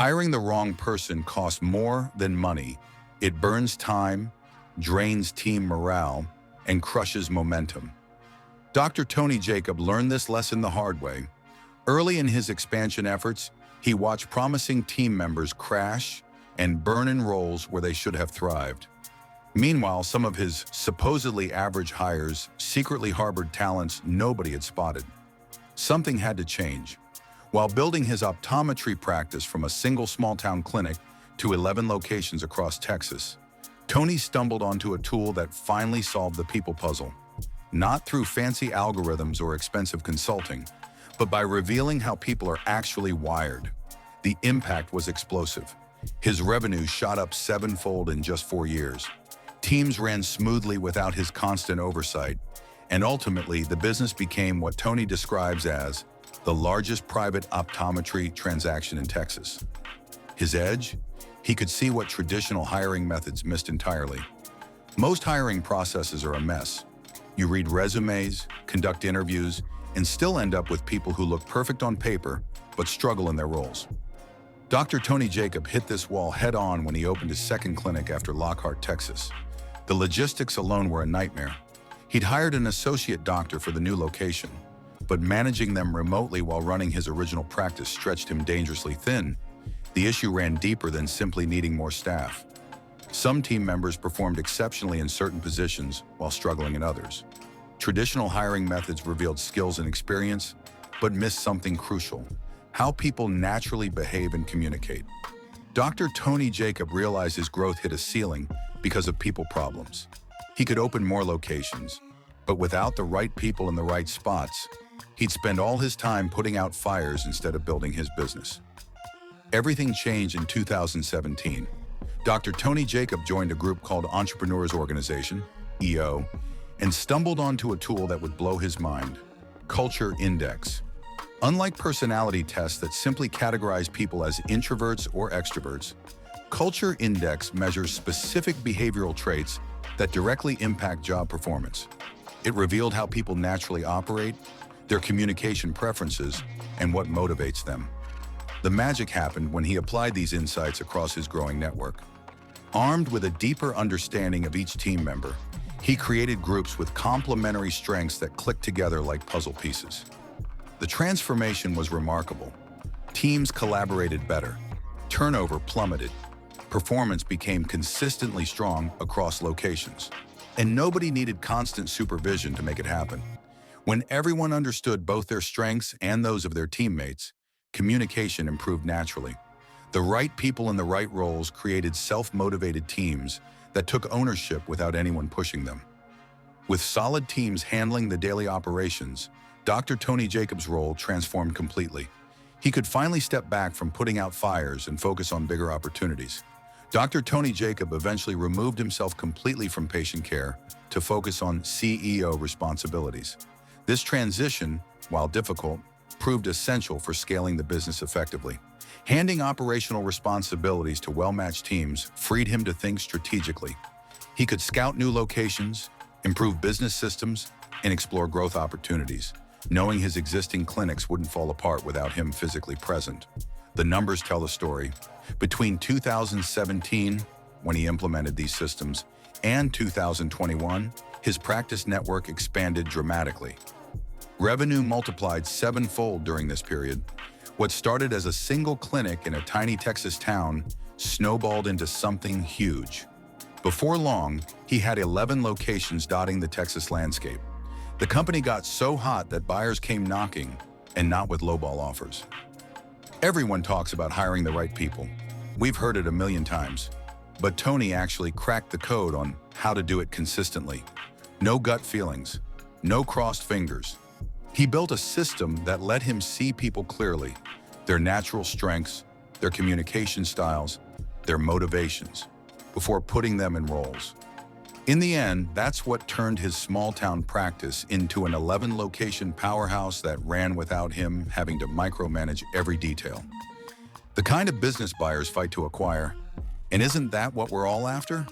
Hiring the wrong person costs more than money. It burns time, drains team morale, and crushes momentum. Dr. Tony Jacob learned this lesson the hard way. Early in his expansion efforts, he watched promising team members crash and burn in roles where they should have thrived. Meanwhile, some of his supposedly average hires secretly harbored talents nobody had spotted. Something had to change. While building his optometry practice from a single small-town clinic to 11 locations across Texas, Tony stumbled onto a tool that finally solved the people puzzle. Not through fancy algorithms or expensive consulting, but by revealing how people are actually wired. The impact was explosive. His revenue shot up sevenfold in just 4 years. Teams ran smoothly without his constant oversight, and ultimately the business became what Tony describes as the largest private optometry transaction in Texas. His edge? He could see what traditional hiring methods missed entirely. Most hiring processes are a mess. You read resumes, conduct interviews, and still end up with people who look perfect on paper but struggle in their roles. Dr. Tony Jacob hit this wall head-on when he opened his second clinic after Lockhart, Texas. The logistics alone were a nightmare. He'd hired an associate doctor for the new location, but managing them remotely while running his original practice stretched him dangerously thin. The issue ran deeper than simply needing more staff. Some team members performed exceptionally in certain positions while struggling in others. Traditional hiring methods revealed skills and experience, but missed something crucial: how people naturally behave and communicate. Dr. Tony Jacob realized his growth hit a ceiling because of people problems. He could open more locations, but without the right people in the right spots, he'd spend all his time putting out fires instead of building his business. Everything changed in 2017. Dr. Tony Jacob joined a group called Entrepreneurs Organization, EO, and stumbled onto a tool that would blow his mind: Culture Index. Unlike personality tests that simply categorize people as introverts or extroverts, Culture Index measures specific behavioral traits that directly impact job performance. It revealed how people naturally operate, their communication preferences, and what motivates them. The magic happened when he applied these insights across his growing network. Armed with a deeper understanding of each team member, he created groups with complementary strengths that clicked together like puzzle pieces. The transformation was remarkable. Teams collaborated better, turnover plummeted, performance became consistently strong across locations, and nobody needed constant supervision to make it happen. When everyone understood both their strengths and those of their teammates, communication improved naturally. The right people in the right roles created self-motivated teams that took ownership without anyone pushing them. With solid teams handling the daily operations, Dr. Tony Jacob's role transformed completely. He could finally step back from putting out fires and focus on bigger opportunities. Dr. Tony Jacob eventually removed himself completely from patient care to focus on CEO responsibilities. This transition, while difficult, proved essential for scaling the business effectively. Handing operational responsibilities to well-matched teams freed him to think strategically. He could scout new locations, improve business systems, and explore growth opportunities, knowing his existing clinics wouldn't fall apart without him physically present. The numbers tell the story. Between 2017, when he implemented these systems, and 2021, his practice network expanded dramatically. Revenue multiplied sevenfold during this period. What started as a single clinic in a tiny Texas town snowballed into something huge. Before long, he had 11 locations dotting the Texas landscape. The company got so hot that buyers came knocking, and not with lowball offers. Everyone talks about hiring the right people. We've heard it a million times. But Tony actually cracked the code on how to do it consistently. No gut feelings, no crossed fingers. He built a system that let him see people clearly, their natural strengths, their communication styles, their motivations, before putting them in roles. In the end, that's what turned his small-town practice into an 11-location powerhouse that ran without him having to micromanage every detail. The kind of business buyers fight to acquire. And isn't that what we're all after?